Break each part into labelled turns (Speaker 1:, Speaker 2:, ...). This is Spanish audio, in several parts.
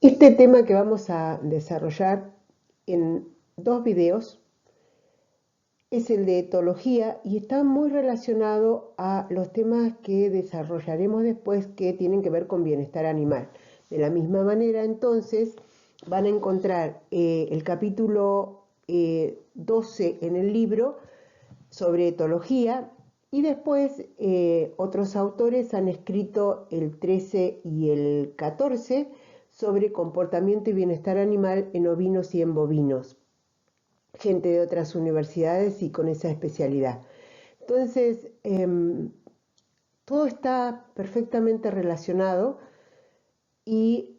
Speaker 1: Este tema que vamos a desarrollar en dos videos es el de etología y está muy relacionado a los temas que desarrollaremos después que tienen que ver con bienestar animal. De la misma manera, entonces, van a encontrar el capítulo 12 en el libro sobre etología y después otros autores han escrito el 13 y el 14 sobre comportamiento y bienestar animal en ovinos y en bovinos, gente de otras universidades y con esa especialidad. Entonces, todo está perfectamente relacionado y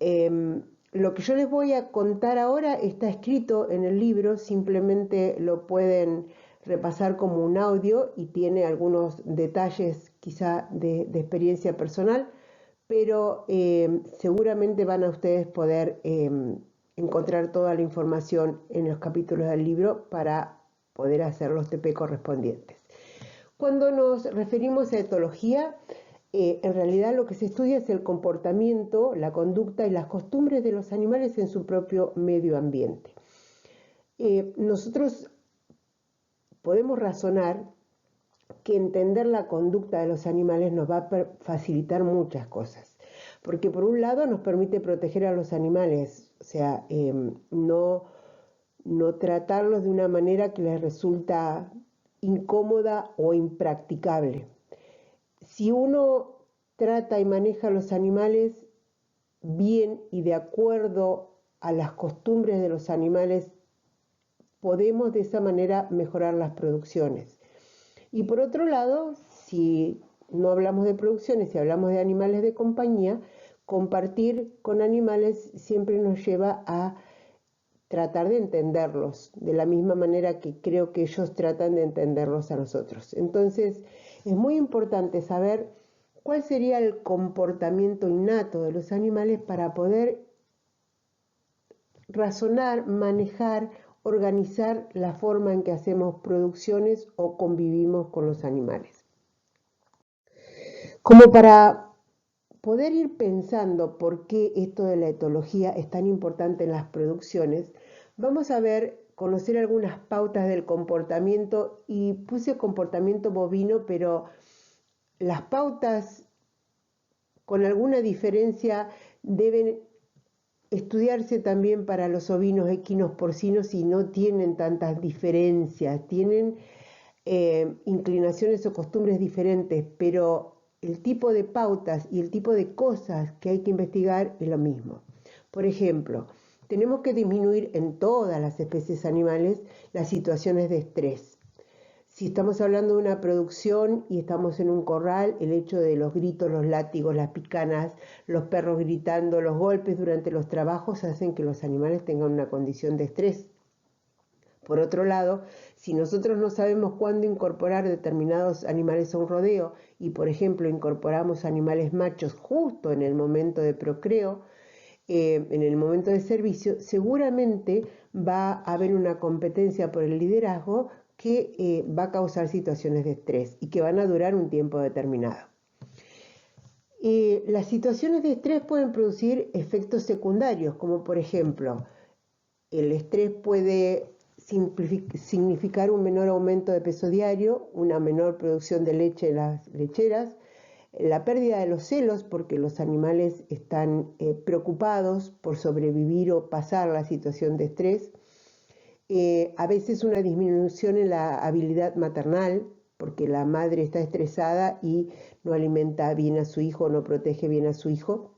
Speaker 1: lo que yo les voy a contar ahora está escrito en el libro, simplemente lo pueden repasar como un audio y tiene algunos detalles quizá de experiencia personal, pero seguramente van a ustedes poder encontrar toda la información en los capítulos del libro para poder hacer los TP correspondientes. Cuando nos referimos a etología, en realidad lo que se estudia es el comportamiento, la conducta y las costumbres de los animales en su propio medio ambiente. Nosotros podemos razonar que entender la conducta de los animales nos va a facilitar muchas cosas, porque por un lado nos permite proteger a los animales, o sea, no tratarlos de una manera que les resulta incómoda o impracticable. Si uno trata y maneja a los animales bien y de acuerdo a las costumbres de los animales, podemos de esa manera mejorar las producciones. Y por otro lado, si no hablamos de producciones, si hablamos de animales de compañía, compartir con animales siempre nos lleva a tratar de entenderlos de la misma manera que creo que ellos tratan de entenderlos a nosotros. Entonces, es muy importante saber cuál sería el comportamiento innato de los animales para poder razonar, manejar, organizar la forma en que hacemos producciones o convivimos con los animales. Como para poder ir pensando por qué esto de la etología es tan importante en las producciones, vamos a conocer algunas pautas del comportamiento y puse comportamiento bovino, pero las pautas con alguna diferencia deben estudiarse también para los ovinos, equinos, porcinos y no tienen tantas diferencias, tienen inclinaciones o costumbres diferentes, pero el tipo de pautas y el tipo de cosas que hay que investigar es lo mismo. Por ejemplo, tenemos que disminuir en todas las especies animales las situaciones de estrés. Si estamos hablando de una producción y estamos en un corral, el hecho de los gritos, los látigos, las picanas, los perros gritando, los golpes durante los trabajos hacen que los animales tengan una condición de estrés. Por otro lado, si nosotros no sabemos cuándo incorporar determinados animales a un rodeo y, por ejemplo, incorporamos animales machos justo en el momento de procreo, en el momento de servicio, seguramente va a haber una competencia por el liderazgo que va a causar situaciones de estrés y que van a durar un tiempo determinado. Las situaciones de estrés pueden producir efectos secundarios, como por ejemplo, el estrés puede significar un menor aumento de peso diario, una menor producción de leche en las lecheras, la pérdida de los celos porque los animales están preocupados por sobrevivir o pasar la situación de estrés, a veces una disminución en la habilidad maternal porque la madre está estresada y no alimenta bien a su hijo, no protege bien a su hijo,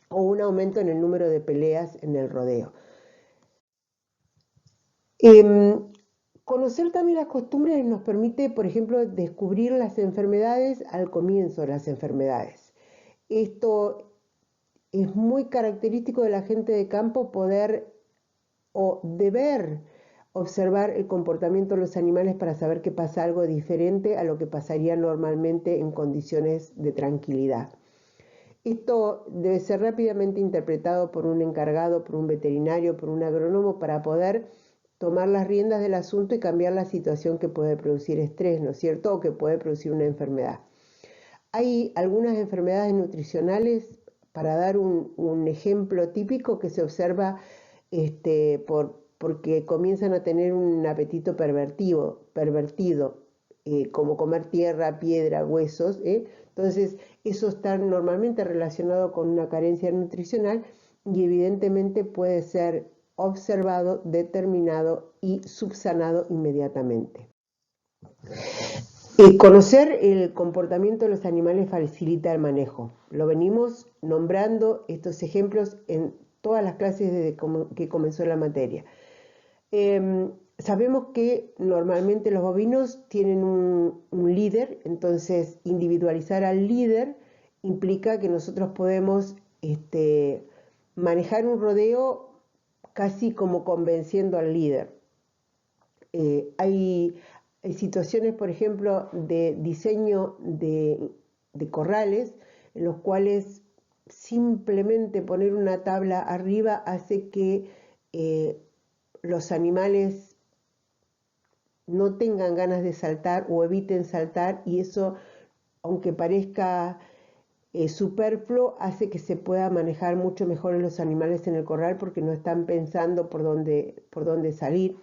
Speaker 1: o un aumento en el número de peleas en el rodeo. Conocer también las costumbres nos permite, por ejemplo, descubrir las enfermedades al comienzo de las enfermedades. Esto es muy característico de la gente de campo poder o deber observar el comportamiento de los animales para saber que pasa algo diferente a lo que pasaría normalmente en condiciones de tranquilidad. Esto debe ser rápidamente interpretado por un encargado, por un veterinario, por un agrónomo para poder tomar las riendas del asunto y cambiar la situación que puede producir estrés, ¿no es cierto? O que puede producir una enfermedad. Hay algunas enfermedades nutricionales para dar un ejemplo típico que se observa porque comienzan a tener un apetito pervertido, como comer tierra, piedra, huesos. Entonces, eso está normalmente relacionado con una carencia nutricional y evidentemente puede ser observado, determinado y subsanado inmediatamente. Conocer el comportamiento de los animales facilita el manejo. Lo venimos nombrando estos ejemplos en todas las clases desde que comenzó la materia. Sabemos que normalmente los bovinos tienen un líder, entonces individualizar al líder implica que nosotros podemos manejar un rodeo casi como convenciendo al líder. Hay situaciones, por ejemplo, de diseño de corrales en los cuales simplemente poner una tabla arriba hace que los animales no tengan ganas de saltar o eviten saltar, y eso, aunque parezca superfluo, hace que se pueda manejar mucho mejor los animales en el corral porque no están pensando por dónde salir.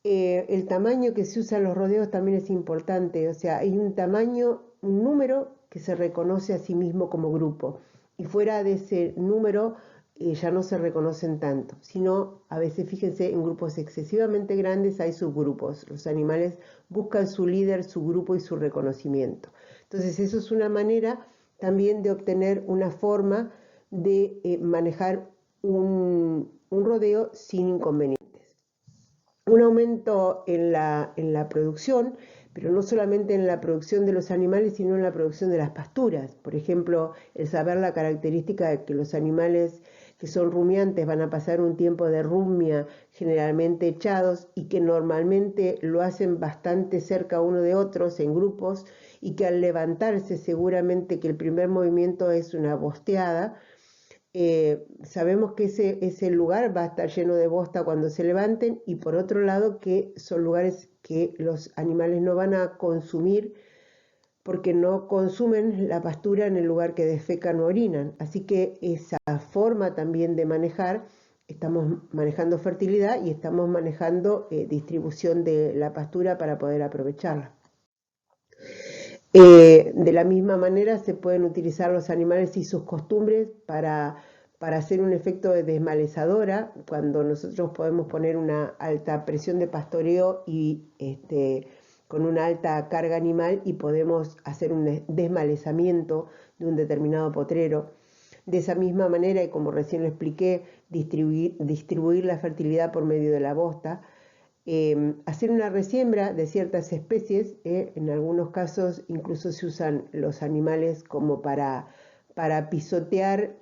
Speaker 1: El tamaño que se usa en los rodeos también es importante, o sea, hay un número que se reconoce a sí mismo como grupo, y fuera de ese número ya no se reconocen tanto, sino a veces, fíjense, en grupos excesivamente grandes hay subgrupos. Los animales buscan su líder, su grupo y su reconocimiento. Entonces eso es una manera también de obtener una forma de manejar un rodeo sin inconvenientes. Un aumento en la producción, pero no solamente en la producción de los animales, sino en la producción de las pasturas. Por ejemplo, el saber la característica de que los animales que son rumiantes van a pasar un tiempo de rumia generalmente echados, y que normalmente lo hacen bastante cerca uno de otros en grupos, y que al levantarse seguramente que el primer movimiento es una bosteada. Sabemos que ese lugar va a estar lleno de bosta cuando se levanten, y por otro lado que son lugares que los animales no van a consumir porque no consumen la pastura en el lugar que defecan o orinan. Así que esa forma también de manejar, estamos manejando fertilidad y estamos manejando distribución de la pastura para poder aprovecharla. De la misma manera se pueden utilizar los animales y sus costumbres para hacer un efecto de desmalezadora, cuando nosotros podemos poner una alta presión de pastoreo y con una alta carga animal, y podemos hacer un desmalezamiento de un determinado potrero. De esa misma manera, y como recién lo expliqué, distribuir la fertilidad por medio de la bosta. Hacer una resiembra de ciertas especies, en algunos casos incluso se usan los animales como para pisotear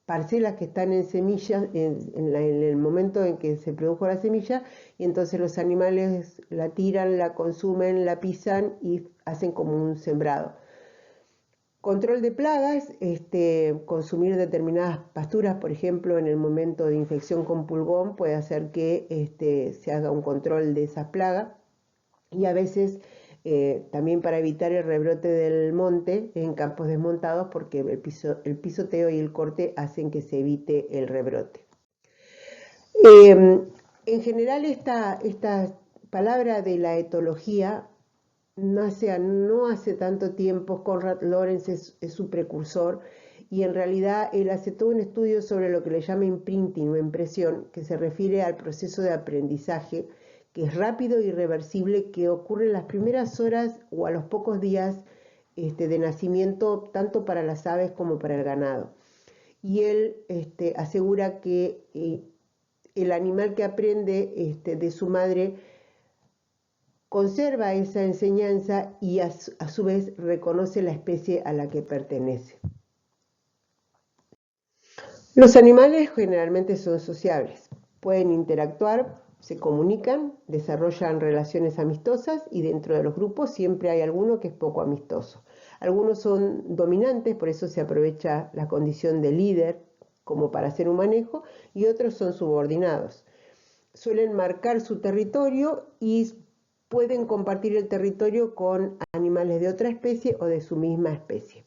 Speaker 1: parcelas que están en semillas en el momento en que se produjo la semilla, y entonces los animales la tiran, la consumen, la pisan y hacen como un sembrado. Control de plagas, consumir determinadas pasturas, por ejemplo, en el momento de infección con pulgón, puede hacer que se haga un control de esa plaga, y a veces también para evitar el rebrote del monte en campos desmontados, porque el pisoteo y el corte hacen que se evite el rebrote. En general, esta palabra de la etología no hace tanto tiempo. Konrad Lorenz es su precursor, y en realidad él hace todo un estudio sobre lo que le llama imprinting o impresión, que se refiere al proceso de aprendizaje, que es rápido y irreversible, que ocurre en las primeras horas o a los pocos días de nacimiento, tanto para las aves como para el ganado. Y él asegura que el animal que aprende de su madre conserva esa enseñanza y a su vez reconoce la especie a la que pertenece. Los animales generalmente son sociables, pueden interactuar, se comunican, desarrollan relaciones amistosas, y dentro de los grupos siempre hay alguno que es poco amistoso. Algunos son dominantes, por eso se aprovecha la condición de líder como para hacer un manejo, y otros son subordinados. Suelen marcar su territorio y pueden compartir el territorio con animales de otra especie o de su misma especie.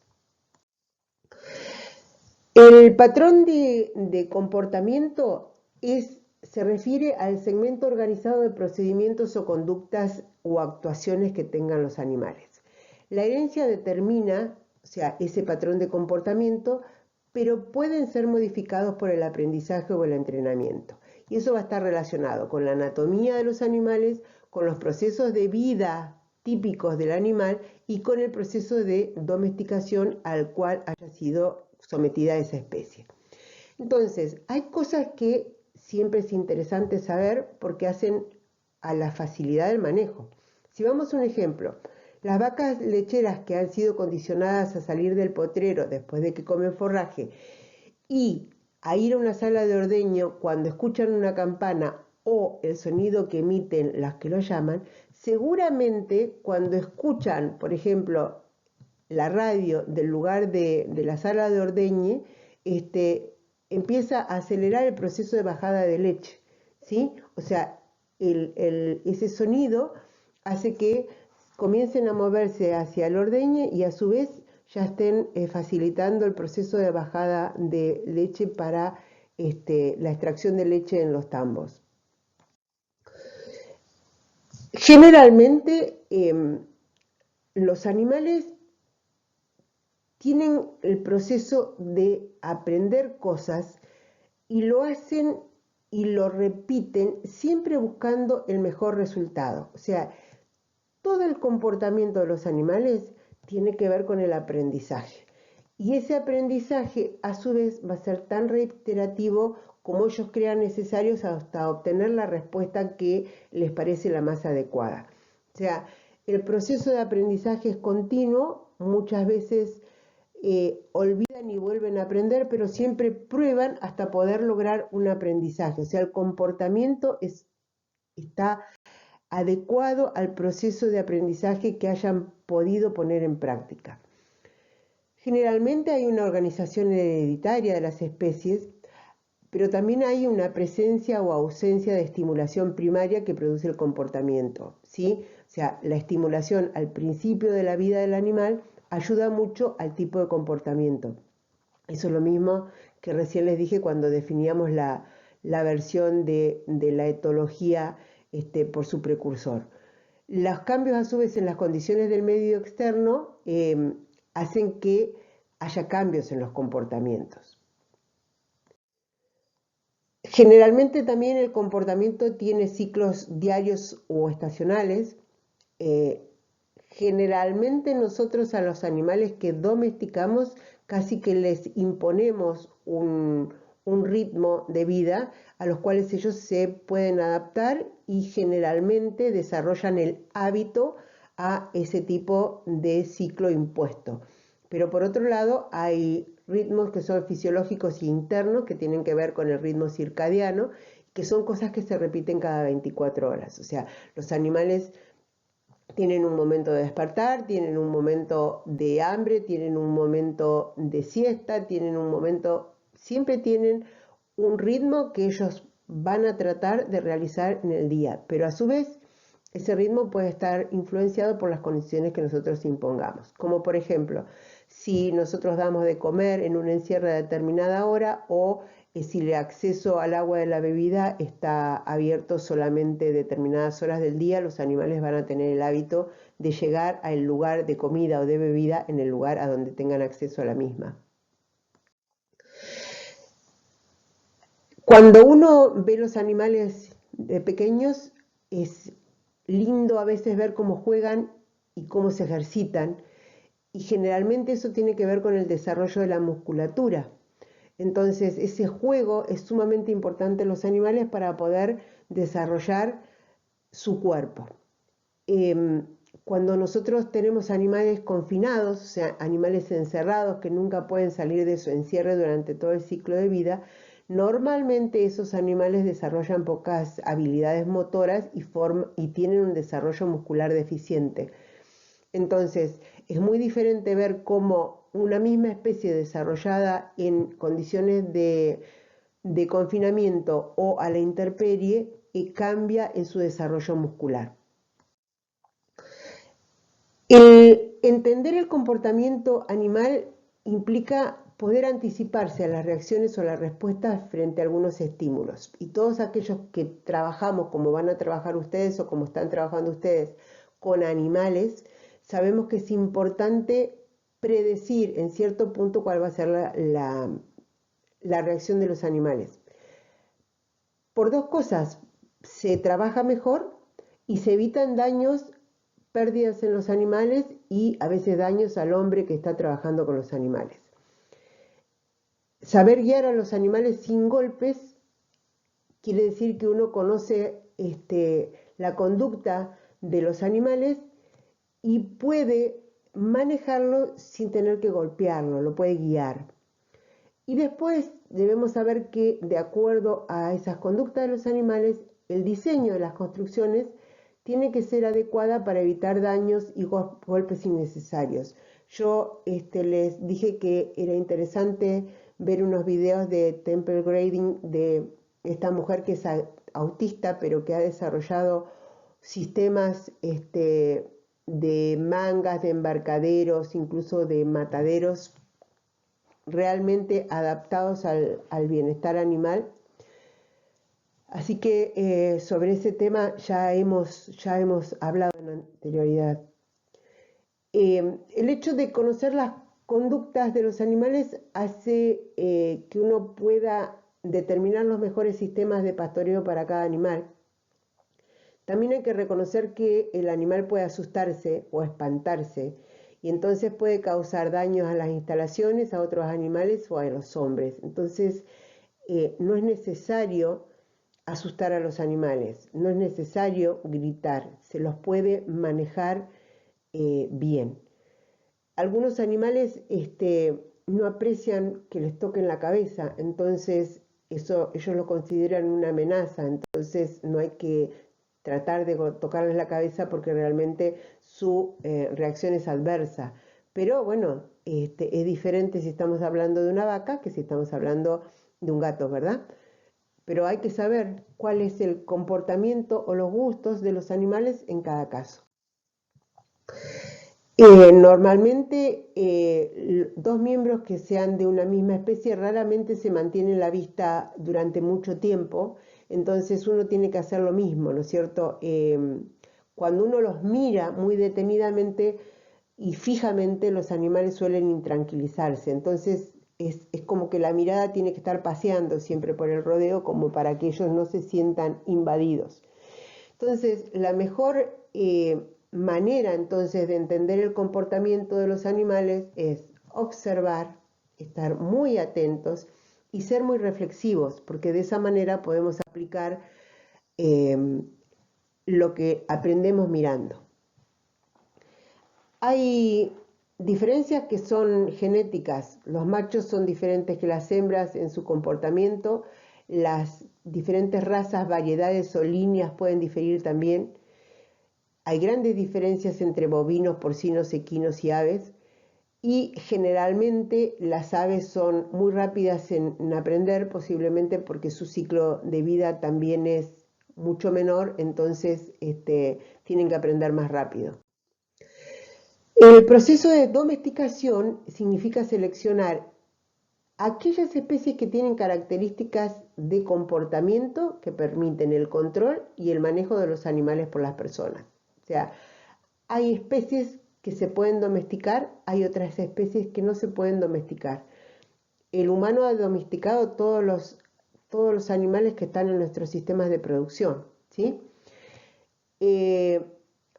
Speaker 1: El patrón de comportamiento se refiere al segmento organizado de procedimientos o conductas o actuaciones que tengan los animales. La herencia determina, o sea, ese patrón de comportamiento, pero pueden ser modificados por el aprendizaje o el entrenamiento. Y eso va a estar relacionado con la anatomía de los animales, con los procesos de vida típicos del animal y con el proceso de domesticación al cual haya sido sometida esa especie. Entonces, hay cosas que siempre es interesante saber porque hacen a la facilidad del manejo. Si vamos a un ejemplo, las vacas lecheras que han sido condicionadas a salir del potrero después de que comen forraje y a ir a una sala de ordeño cuando escuchan una campana o el sonido que emiten las que lo llaman, seguramente cuando escuchan, por ejemplo, la radio del lugar de la sala de ordeñe, empieza a acelerar el proceso de bajada de leche, ¿sí? O sea, ese sonido hace que comiencen a moverse hacia el ordeñe y a su vez ya estén facilitando el proceso de bajada de leche para la extracción de leche en los tambos. Generalmente los animales tienen el proceso de aprender cosas y lo hacen y lo repiten siempre buscando el mejor resultado. O sea, todo el comportamiento de los animales tiene que ver con el aprendizaje. Y ese aprendizaje a su vez va a ser tan reiterativo como ellos crean necesarios hasta obtener la respuesta que les parece la más adecuada. O sea, el proceso de aprendizaje es continuo, muchas veces olvidan y vuelven a aprender, pero siempre prueban hasta poder lograr un aprendizaje. O sea, el comportamiento está adecuado al proceso de aprendizaje que hayan podido poner en práctica. Generalmente hay una organización hereditaria de las especies, pero también hay una presencia o ausencia de estimulación primaria que produce el comportamiento, ¿sí? O sea, la estimulación al principio de la vida del animal ayuda mucho al tipo de comportamiento. Eso es lo mismo que recién les dije cuando definíamos la versión de la etología por su precursor. Los cambios a su vez en las condiciones del medio externo hacen que haya cambios en los comportamientos. Generalmente también el comportamiento tiene ciclos diarios o estacionales. Generalmente nosotros a los animales que domesticamos casi que les imponemos un ritmo de vida a los cuales ellos se pueden adaptar y generalmente desarrollan el hábito a ese tipo de ciclo impuesto. Pero por otro lado hay ritmos que son fisiológicos e internos que tienen que ver con el ritmo circadiano, que son cosas que se repiten cada 24 horas. O sea, los animales tienen un momento de despertar, tienen un momento de hambre, tienen un momento de siesta, siempre tienen un ritmo que ellos van a tratar de realizar en el día, pero a su vez ese ritmo puede estar influenciado por las condiciones que nosotros impongamos, como por ejemplo, si nosotros damos de comer en un encierro a determinada hora o si el acceso al agua de la bebida está abierto solamente determinadas horas del día, los animales van a tener el hábito de llegar al lugar de comida o de bebida en el lugar a donde tengan acceso a la misma. Cuando uno ve los animales pequeños, es lindo a veces ver cómo juegan y cómo se ejercitan, y generalmente eso tiene que ver con el desarrollo de la musculatura. Entonces, ese juego es sumamente importante en los animales para poder desarrollar su cuerpo. Cuando nosotros tenemos animales confinados, o sea, animales encerrados que nunca pueden salir de su encierro durante todo el ciclo de vida, normalmente esos animales desarrollan pocas habilidades motoras y tienen un desarrollo muscular deficiente. Entonces, es muy diferente ver cómo una misma especie desarrollada en condiciones de confinamiento o a la intemperie cambia en su desarrollo muscular. El entender el comportamiento animal implica poder anticiparse a las reacciones o las respuestas frente a algunos estímulos. Y todos aquellos que trabajamos, como van a trabajar ustedes o como están trabajando ustedes con animales, sabemos que es importante predecir en cierto punto cuál va a ser la reacción de los animales. Por dos cosas, se trabaja mejor y se evitan daños, pérdidas en los animales y a veces daños al hombre que está trabajando con los animales. Saber guiar a los animales sin golpes quiere decir que uno conoce la conducta de los animales y puede manejarlo sin tener que golpearlo, lo puede guiar. Y después debemos saber que, de acuerdo a esas conductas de los animales, el diseño de las construcciones tiene que ser adecuada para evitar daños y golpes innecesarios. Yo les dije que era interesante ver unos videos de Temple Grandin de esta mujer que es autista, pero que ha desarrollado sistemas de mangas, de embarcaderos, incluso de mataderos, realmente adaptados al bienestar animal. Así que sobre ese tema ya hemos hablado en anterioridad. El hecho de conocer las conductas de los animales hace que uno pueda determinar los mejores sistemas de pastoreo para cada animal. También hay que reconocer que el animal puede asustarse o espantarse y entonces puede causar daños a las instalaciones, a otros animales o a los hombres. Entonces no es necesario asustar a los animales, no es necesario gritar, se los puede manejar bien. Algunos animales no aprecian que les toquen la cabeza, entonces eso ellos lo consideran una amenaza, entonces no hay que tratar de tocarles la cabeza porque realmente su reacción es adversa. Pero bueno, es diferente si estamos hablando de una vaca que si estamos hablando de un gato, ¿verdad? Pero hay que saber cuál es el comportamiento o los gustos de los animales en cada caso. Normalmente dos miembros que sean de una misma especie raramente se mantienen a la vista durante mucho tiempo, entonces uno tiene que hacer lo mismo, ¿no es cierto? Cuando uno los mira muy detenidamente y fijamente, los animales suelen intranquilizarse, entonces es como que la mirada tiene que estar paseando siempre por el rodeo como para que ellos no se sientan invadidos. Entonces, la mejor manera entonces de entender el comportamiento de los animales es observar, estar muy atentos y ser muy reflexivos, porque de esa manera podemos aplicar lo que aprendemos mirando. Hay diferencias que son genéticas. Los machos son diferentes que las hembras en su comportamiento. Las diferentes razas, variedades o líneas pueden diferir también. Hay grandes diferencias entre bovinos, porcinos, equinos y aves. Y generalmente las aves son muy rápidas en aprender, posiblemente porque su ciclo de vida también es mucho menor, entonces tienen que aprender más rápido. El proceso de domesticación significa seleccionar aquellas especies que tienen características de comportamiento que permiten el control y el manejo de los animales por las personas. O sea, hay especies que se pueden domesticar, hay otras especies que no se pueden domesticar. El humano ha domesticado todos los animales que están en nuestros sistemas de producción, ¿sí?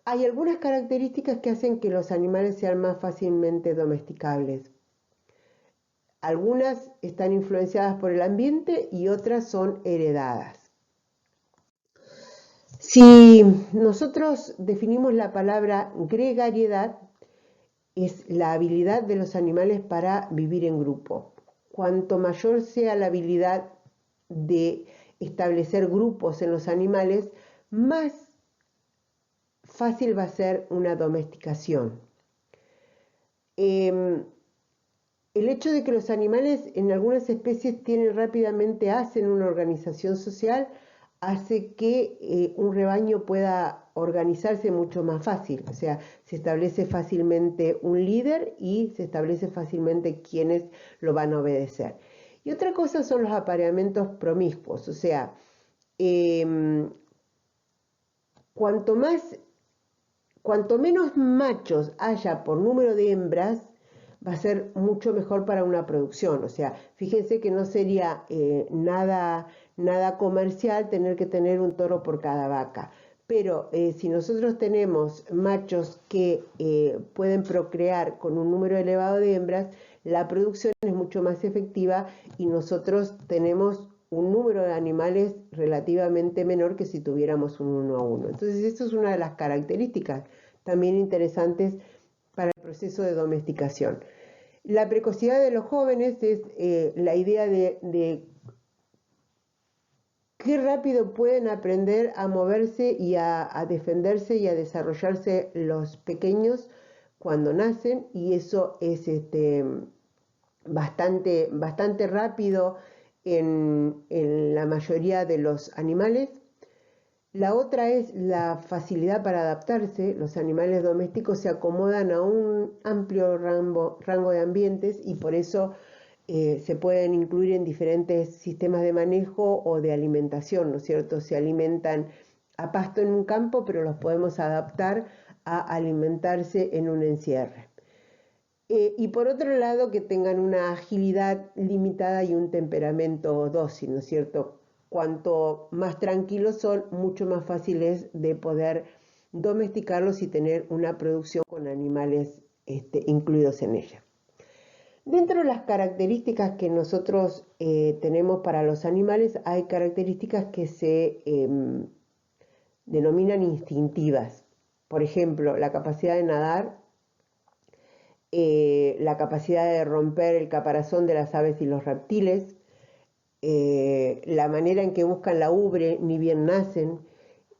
Speaker 1: Hay algunas características que hacen que los animales sean más fácilmente domesticables. Algunas están influenciadas por el ambiente y otras son heredadas. Si nosotros definimos la palabra gregariedad, es la habilidad de los animales para vivir en grupo. Cuanto mayor sea la habilidad de establecer grupos en los animales, más fácil va a ser una domesticación. El hecho de que los animales en algunas especies hacen una organización social hace que un rebaño pueda organizarse mucho más fácil. O sea, se establece fácilmente un líder y se establece fácilmente quiénes lo van a obedecer. Y otra cosa son los apareamientos promiscuos. O sea, cuanto menos machos haya por número de hembras, va a ser mucho mejor para una producción. O sea, fíjense que no sería nada comercial tener que tener un toro por cada vaca. Pero si nosotros tenemos machos que pueden procrear con un número elevado de hembras, la producción es mucho más efectiva y nosotros tenemos un número de animales relativamente menor que si tuviéramos un 1 a 1. Entonces, esto es una de las características también interesantes para el proceso de domesticación. La precocidad de los jóvenes es la idea de qué rápido pueden aprender a moverse y a defenderse y a desarrollarse los pequeños cuando nacen, y eso es bastante rápido en la mayoría de los animales. La otra es la facilidad para adaptarse. Los animales domésticos se acomodan a un amplio rango de ambientes y por eso se pueden incluir en diferentes sistemas de manejo o de alimentación, ¿no es cierto? Se alimentan a pasto en un campo, pero los podemos adaptar a alimentarse en un encierre. Y por otro lado, que tengan una agilidad limitada y un temperamento dócil, ¿no es cierto? Cuanto más tranquilos son, mucho más fácil es de poder domesticarlos y tener una producción con animales incluidos en ella. Dentro de las características que nosotros tenemos para los animales, hay características que se denominan instintivas. Por ejemplo, la capacidad de nadar, la capacidad de romper el caparazón de las aves y los reptiles, la manera en que buscan la ubre ni bien nacen,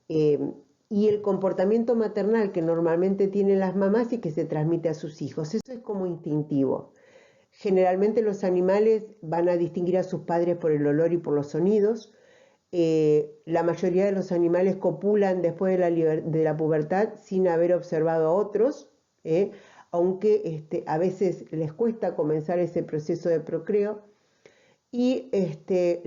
Speaker 1: y el comportamiento maternal que normalmente tienen las mamás y que se transmite a sus hijos. Eso es como instintivo. Generalmente los animales van a distinguir a sus padres por el olor y por los sonidos. La mayoría de los animales copulan después de la pubertad sin haber observado a otros, aunque a veces les cuesta comenzar ese proceso de procreo. Y esto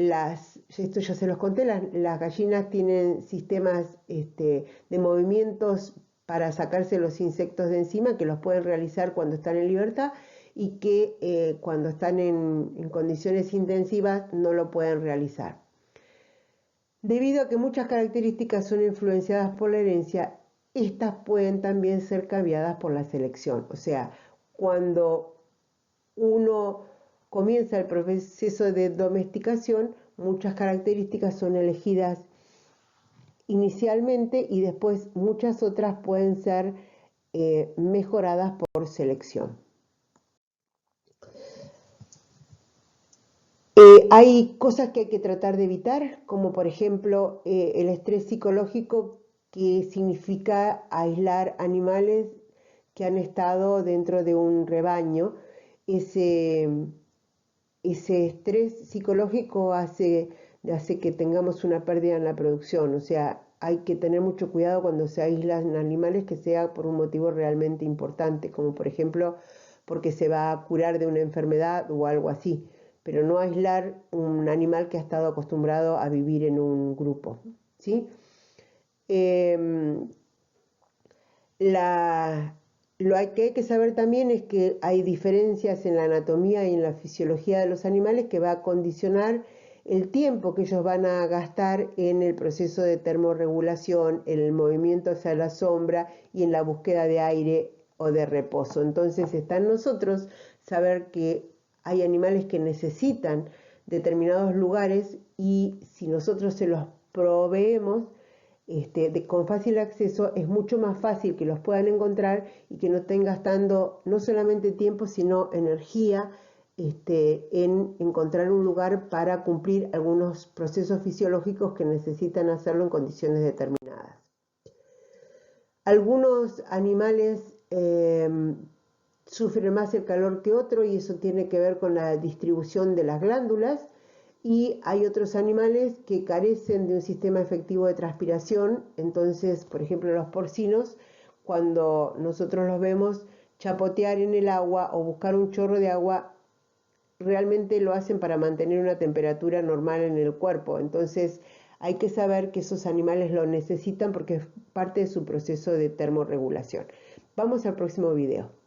Speaker 1: ya se los conté, las gallinas tienen sistemas de movimientos para sacarse los insectos de encima, que los pueden realizar cuando están en libertad y que cuando están en condiciones intensivas no lo pueden realizar. Debido a que muchas características son influenciadas por la herencia, estas pueden también ser cambiadas por la selección. O sea, cuando uno comienza el proceso de domesticación, muchas características son elegidas inicialmente y después muchas otras pueden ser mejoradas por selección. Hay cosas que hay que tratar de evitar, como por ejemplo el estrés psicológico, que significa aislar animales que han estado dentro de un rebaño. Ese estrés psicológico hace que tengamos una pérdida en la producción. O sea, hay que tener mucho cuidado cuando se aíslan animales, que sea por un motivo realmente importante, como por ejemplo porque se va a curar de una enfermedad o algo así, pero no aislar un animal que ha estado acostumbrado a vivir en un grupo, ¿sí? Lo que hay que saber también es que hay diferencias en la anatomía y en la fisiología de los animales que va a condicionar el tiempo que ellos van a gastar en el proceso de termorregulación, en el movimiento hacia la sombra y en la búsqueda de aire o de reposo. Entonces está en nosotros saber que hay animales que necesitan determinados lugares y si nosotros se los proveemos con fácil acceso, es mucho más fácil que los puedan encontrar y que no estén gastando no solamente tiempo, sino energía en encontrar un lugar para cumplir algunos procesos fisiológicos que necesitan hacerlo en condiciones determinadas. Algunos animales sufren más el calor que otros y eso tiene que ver con la distribución de las glándulas. y hay otros animales que carecen de un sistema efectivo de transpiración. Entonces, por ejemplo, los porcinos, cuando nosotros los vemos chapotear en el agua o buscar un chorro de agua, realmente lo hacen para mantener una temperatura normal en el cuerpo. Entonces hay que saber que esos animales lo necesitan porque es parte de su proceso de termorregulación. Vamos al próximo video.